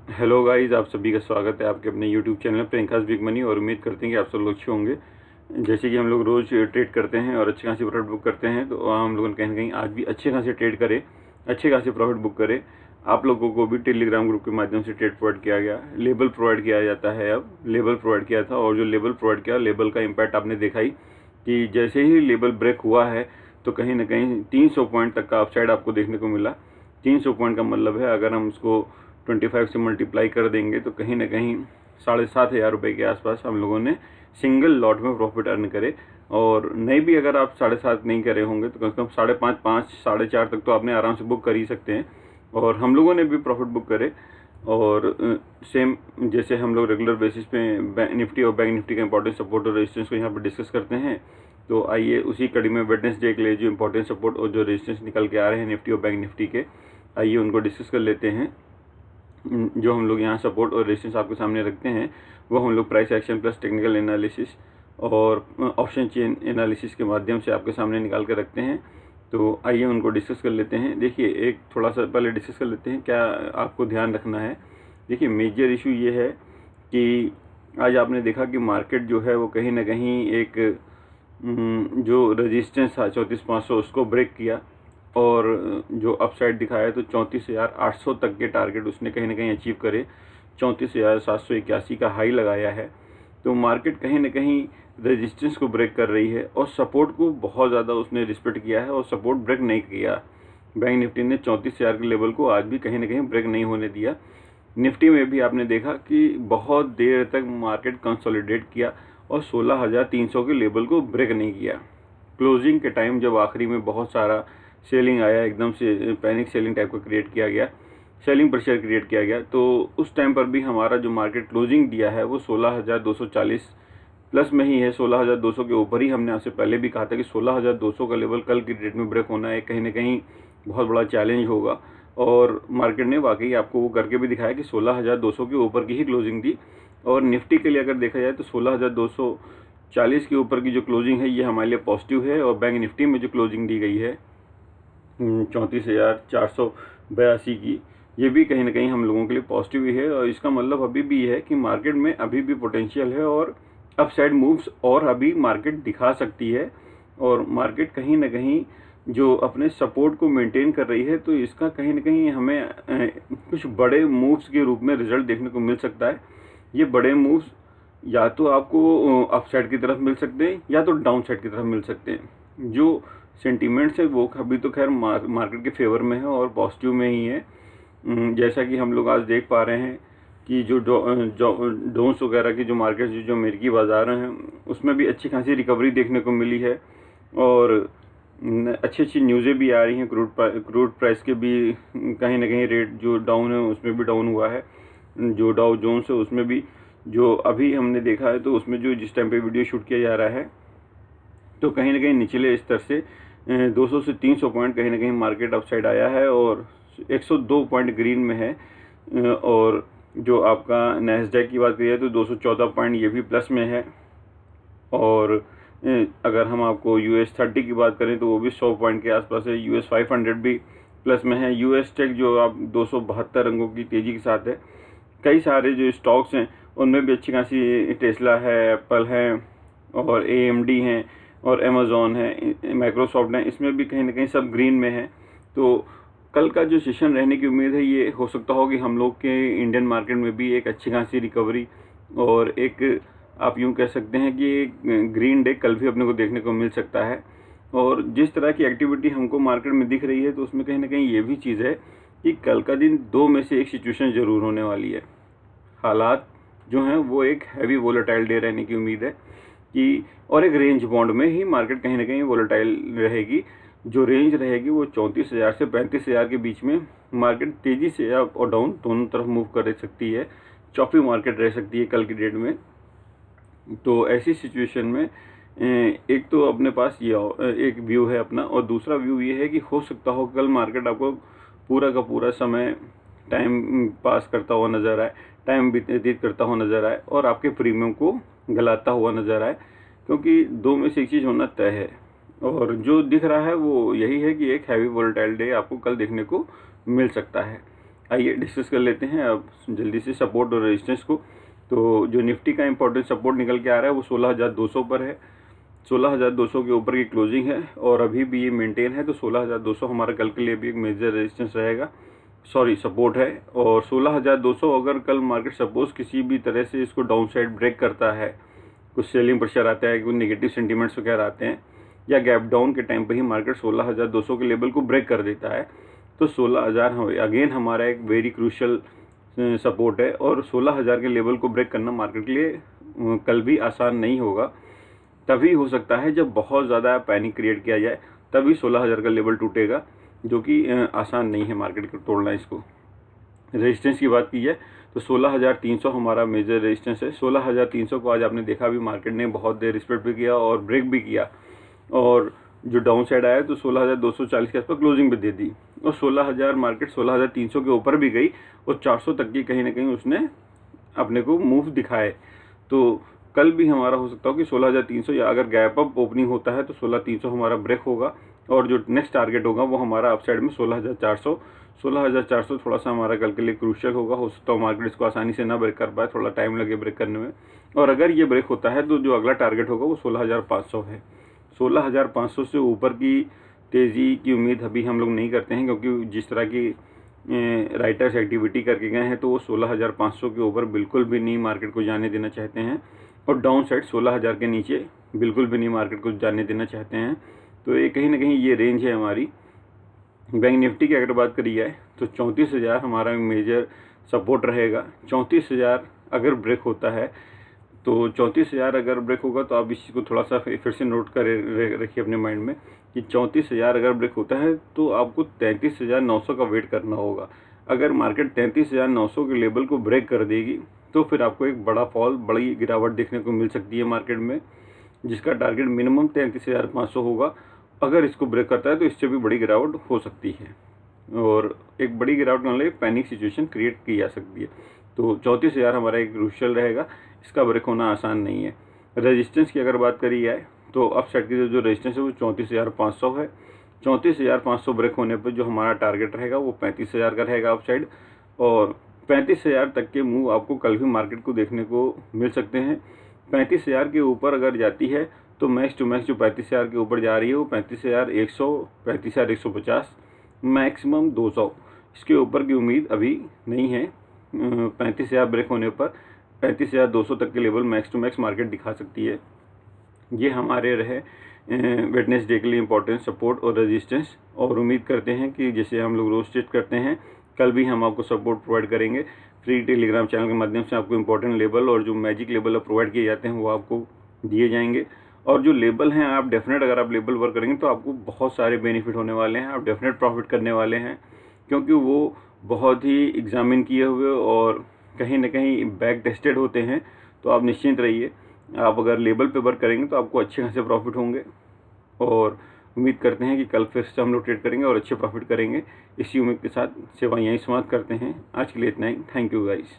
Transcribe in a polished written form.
Hello guys, आप सभी का स्वागत है आपके अपने YouTube channel Priyanka's big money. और उम्मीद करते हैं कि आप सब लोग अच्छे होंगे। जैसे कि हम लोग रोज़ ट्रेड करते हैं और अच्छे खासी प्रॉफिट बुक करते हैं, तो हम लोगों ने कहीं ना कहीं आज भी अच्छे खासे ट्रेड करें, अच्छे खासे प्रॉफिट बुक करें। आप लोगों को भी टेलीग्राम ग्रुप के माध्यम से ट्रेड प्रोवाइड किया गया, लेबल प्रोवाइड किया जाता है। अब लेबल प्रोवाइड किया था और जो लेबल प्रोवाइड किया, लेबल का इम्पैक्ट आपने देखा ही कि जैसे ही लेबल ब्रेक हुआ है तो कहीं ना कहीं 300 पॉइंट तक का अपसाइड आपको देखने को मिला। 300 पॉइंट का मतलब है, अगर हम उसको 25 से मल्टीप्लाई कर देंगे तो कहीं ना कहीं 7,500 रुपये के आसपास हम लोगों ने सिंगल लॉट में प्रॉफिट अर्न करे। और नहीं भी अगर आप 7,500 नहीं करे होंगे तो कम से कम 5.5, 5, 4.5 तक तो आपने आराम से बुक कर ही सकते हैं। और हम लोगों ने भी प्रॉफिट बुक करे। और सेम जैसे हम लोग रेगुलर बेसिस पे निफ्टी और बैंक निफ्टी का इंपॉर्टेंट सपोर्ट और रेजिस्टेंस को यहाँ पर डिस्कस करते हैं। तो आइए उसी कड़ी में वेडनेसडे के लिए जो इंपॉर्टेंट सपोर्ट और जो रेजिस्टेंस निकल के आ रहे हैं निफ्टी और बैंक निफ्टी के, आइए उनको डिस्कस कर लेते हैं। जो हम लोग यहाँ सपोर्ट और रेजिस्टेंस आपके सामने रखते हैं वो हम लोग price action plus technical analysis और ऑप्शन चेन एनालिसिस के माध्यम से आपके सामने निकाल कर रखते हैं। तो आइए उनको डिस्कस कर लेते हैं। देखिए, एक थोड़ा सा पहले डिस्कस कर लेते हैं क्या आपको ध्यान रखना है। देखिए, मेजर इशू ये है कि आज आपने देखा कि मार्केट जो है वो कहीं ना कहीं एक जो रेजिस्टेंस था 34,500 उसको ब्रेक किया और जो अपसाइड दिखाया तो 34,800 तक के टारगेट उसने कहीं ना कहीं अचीव करे। 34,781 का हाई लगाया है। तो मार्केट कहीं ना कहीं रेजिस्टेंस को ब्रेक कर रही है और सपोर्ट को बहुत ज़्यादा उसने रिस्पेक्ट किया है और सपोर्ट ब्रेक नहीं किया। बैंक निफ्टी ने 34,000 के लेवल को आज भी कहीं ना कहीं ब्रेक नहीं होने दिया। निफ्टी में भी आपने देखा कि बहुत देर तक मार्केट कंसोलिडेट किया और 16,300 के लेवल को ब्रेक नहीं किया। क्लोजिंग के टाइम जब आखिरी में बहुत सारा सेलिंग आया, एकदम से पैनिक सेलिंग टाइप का क्रिएट किया गया, सेलिंग प्रेशर क्रिएट किया गया, तो उस टाइम पर भी हमारा जो मार्केट क्लोजिंग दिया है वो 16,240 प्लस में ही है। 16,200 के ऊपर ही हमने आपसे पहले भी कहा था कि 16,200 का लेवल कल की डेट में ब्रेक होना है, कहीं ना कहीं बहुत बड़ा चैलेंज होगा। और मार्केट ने वाकई आपको वो करके भी दिखाया कि 16,200 के ऊपर की ही क्लोजिंग दी। और निफ्टी के लिए अगर देखा जाए तो 16,240 के ऊपर की जो क्लोजिंग है ये हमारे लिए पॉजिटिव है। और बैंक निफ्टी में जो क्लोजिंग दी गई है 34,482 की, ये भी कहीं ना कहीं हम लोगों के लिए पॉजिटिव ही है। और इसका मतलब अभी भी है कि मार्केट में अभी भी पोटेंशियल है और अपसाइड मूव्स और अभी मार्केट दिखा सकती है। और मार्केट कहीं ना कहीं जो अपने सपोर्ट को मेंटेन कर रही है, तो इसका कहीं ना कहीं हमें कुछ बड़े मूव्स के रूप में रिजल्ट देखने को मिल सकता है। ये बड़े मूव्स या तो आपको अपसाइड की तरफ मिल सकते हैं या तो डाउन साइड की तरफ मिल सकते हैं। जो सेंटीमेंट्स है वो अभी तो खैर मार्केट के फेवर में है और पॉजिटिव में ही है। जैसा कि हम लोग आज देख पा रहे हैं कि जो डोन्स वगैरह की जो मार्केट जो अमेरिकी बाजार हैं उसमें भी अच्छी खासी रिकवरी देखने को मिली है। और अच्छी अच्छी न्यूज़ें भी आ रही हैं। क्रूड प्राइस के भी कहीं ना कहीं रेट जो डाउन है उसमें भी डाउन हुआ है। जो डाउ जोन्स है उसमें भी जो अभी हमने देखा है तो उसमें जो जिस टाइम पे वीडियो शूट किया जा रहा है तो कहीं ना कहीं निचले स्तर से 200 से 300 पॉइंट कहीं ना कहीं मार्केट अपसाइड आया है और 102 पॉइंट ग्रीन में है। और जो आपका नैस्डैक की बात करिए तो 214 पॉइंट ये भी प्लस में है। और अगर हम आपको US30 की बात करें तो वो भी 100 पॉइंट के आसपास है। US500 भी प्लस में है। US टेक जो आप 272 अंकों की तेज़ी के साथ है। कई सारे जो स्टॉक्स हैं उनमें भी अच्छी खासी टेस्ला है, एप्पल है और AMD हैं और अमेज़ॉन है, माइक्रोसॉफ्ट है, इसमें भी कहीं ना कहीं सब ग्रीन में है। तो कल का जो सेशन रहने की उम्मीद है, ये हो सकता हो कि हम लोग के इंडियन मार्केट में भी एक अच्छी खासी रिकवरी और एक आप यूँ कह सकते हैं कि एक ग्रीन डे कल भी अपने को देखने को मिल सकता है। और जिस तरह की एक्टिविटी हमको मार्केट में दिख रही है तो उसमें कहीं ना कहीं ये भी चीज़ है कि कल का दिन दो में से एक सिचुएशन ज़रूर होने वाली है। हालात जो हैं वो एक हैवी वोलेटाइल डे रहने की उम्मीद है कि, और एक रेंज बॉन्ड में ही मार्केट कहीं ना कहीं वोलेटाइल रहेगी। जो रेंज रहेगी वो 34,000 से 35,000 के बीच में मार्केट तेज़ी से अप और डाउन दोनों तरफ मूव कर सकती है। चॉपी मार्केट रह सकती है कल की डेट में। तो ऐसी सिचुएशन में एक तो अपने पास ये एक व्यू है अपना, और दूसरा व्यू ये है कि हो सकता हो कल मार्केट आपको पूरा का पूरा समय टाइम पास करता हुआ नज़र आए, टाइम व्यतीत करता हुआ नज़र आए और आपके प्रीमियम को गलाता हुआ नज़र आए। क्योंकि दो में से एक चीज़ होना तय है और जो दिख रहा है वो यही है कि एक हैवी वोलेटाइल डे आपको कल देखने को मिल सकता है। आइए डिस्कस कर लेते हैं अब जल्दी से सपोर्ट और रेजिस्टेंस को। तो जो निफ्टी का इंपॉर्टेंट सपोर्ट निकल के आ रहा है वो 16,200 पर है। 16,200 के ऊपर की क्लोजिंग है और अभी भी ये मेंटेन है, तो 16,200 हमारा कल के लिए भी एक मेजर रेजिस्टेंस रहेगा, सॉरी सपोर्ट है। और 16,200 अगर कल मार्केट सपोज किसी भी तरह से इसको डाउन साइड ब्रेक करता है, कुछ सेलिंग प्रेशर आता है, कुछ नेगेटिव सेंटीमेंट्स वगैरह आते हैं, या गैप डाउन के टाइम पे ही मार्केट 16,200 के लेवल को ब्रेक कर देता है, तो 16,000 अगेन हमारा एक वेरी क्रूशियल सपोर्ट है। और 16,000 के लेवल को ब्रेक करना मार्केट के लिए कल भी आसान नहीं होगा। तभी हो सकता है जब बहुत ज़्यादा पैनिक क्रिएट किया जाए, तभी 16,000 का लेवल टूटेगा, जो कि आसान नहीं है मार्केट को तोड़ना। इसको रेजिस्टेंस की बात की जाए तो 16,300 हमारा मेजर रेजिस्टेंस है। 16,300 को आज आपने देखा भी मार्केट ने बहुत देर रिस्पेक्ट भी किया और ब्रेक भी किया, और जो डाउन साइड आया तो 16,240 के आसपास क्लोजिंग भी दे दी, और 16,000 मार्केट 16,300 के ऊपर भी गई और 400 तक की कहीं ना कहीं उसने अपने को मूव दिखाए। तो कल भी हमारा हो सकता हो कि 16,300 या अगर गैप अप ओपनिंग होता है तो 16,300 हमारा ब्रेक होगा, और जो नेक्स्ट टारगेट होगा वो हमारा अपसाइड में 16,400। 16,400 थोड़ा सा हमारा कल के लिए क्रूशियल होगा। हो सकता है मार्केट इसको आसानी से ना ब्रेक कर पाए, थोड़ा टाइम लगे ब्रेक करने में, और अगर ये ब्रेक होता है तो जो अगला टारगेट होगा वो 16,500 है। 16,500 से ऊपर की तेज़ी की उम्मीद अभी हम लोग नहीं करते हैं, क्योंकि जिस तरह की राइटर्स एक्टिविटी करके गए हैं तो वो 16,500 के ऊपर बिल्कुल भी नहीं मार्केट को जाने देना चाहते हैं, और डाउन साइड 16,000 के नीचे बिल्कुल भी नहीं मार्केट को जाने देना चाहते हैं। तो ये कहीं ना कहीं ये रेंज है हमारी। बैंक निफ्टी की अगर बात करी जाए तो 34,000 हमारा मेजर सपोर्ट रहेगा। 34,000 अगर ब्रेक होता है तो 34,000 अगर ब्रेक होगा तो आप इस चीज़ को थोड़ा सा फिर से नोट कर रखिए अपने माइंड में कि 34,000 अगर ब्रेक होता है तो आपको 33,900 का वेट करना होगा। अगर मार्केट 33,900 के लेवल को ब्रेक कर देगी तो फिर आपको एक बड़ा फॉल, बड़ी गिरावट देखने को मिल सकती है मार्केट में, जिसका टारगेट मिनिमम 33,500 होगा। अगर इसको ब्रेक करता है तो इससे भी बड़ी गिरावट हो सकती है, और एक बड़ी गिरावट होने लगे पैनिक सिचुएशन क्रिएट की जा सकती है। तो 34,000 हमारा एक क्रूशियल रहेगा, इसका ब्रेक होना आसान नहीं है। रेजिस्टेंस की अगर बात करी जाए तो अप साइड की जो रेजिस्टेंस है वो 34,500 है। 34,500 ब्रेक होने पर जो हमारा टारगेट रहेगा वो 35,000 का रहेगा अप साइड, और 35,000 तक के मूव आपको कल भी मार्केट को देखने को मिल सकते हैं। 35,000 के ऊपर अगर जाती है तो मैक्स टू मैक्स जो 35,000 के ऊपर जा रही है वो 35,100, 35,150, मैक्सिमम 200, इसके ऊपर की उम्मीद अभी नहीं है। 35,000 ब्रेक होने पर 35,200 तक के level max to max market दिखा सकती है। ये हमारे रहे वेडनेसडे के लिए इंपॉर्टेंट सपोर्ट और रेजिस्टेंस, और उम्मीद करते हैं कि जैसे हम लोग रोज टेस्ट करते हैं कल भी हम आपको सपोर्ट प्रोवाइड करेंगे। फ्री टेलीग्राम चैनल के माध्यम से आपको इंपॉर्टेंट लेवल और जो मैजिक लेवल प्रोवाइड किए जाते हैं वो आपको दिए जाएंगे। और जो लेबल हैं आप डेफिनेट अगर आप लेबल वर्क करेंगे तो आपको बहुत सारे बेनिफिट होने वाले हैं, आप डेफिनेट प्रॉफिट करने वाले हैं, क्योंकि वो बहुत ही एग्जामिन किए हुए और कहीं ना कहीं बैक टेस्टेड होते हैं। तो आप निश्चिंत रहिए, आप अगर लेबल पे वर्क करेंगे तो आपको अच्छे खासे प्रॉफिट होंगे, और उम्मीद करते हैं कि कल फिर से हम लोग ट्रेड करेंगे और अच्छे प्रॉफिट करेंगे। इसी उम्मीद के साथ सेवाएं यहीं समाप्त करते हैं। आज के लिए इतना ही। Thank you guys.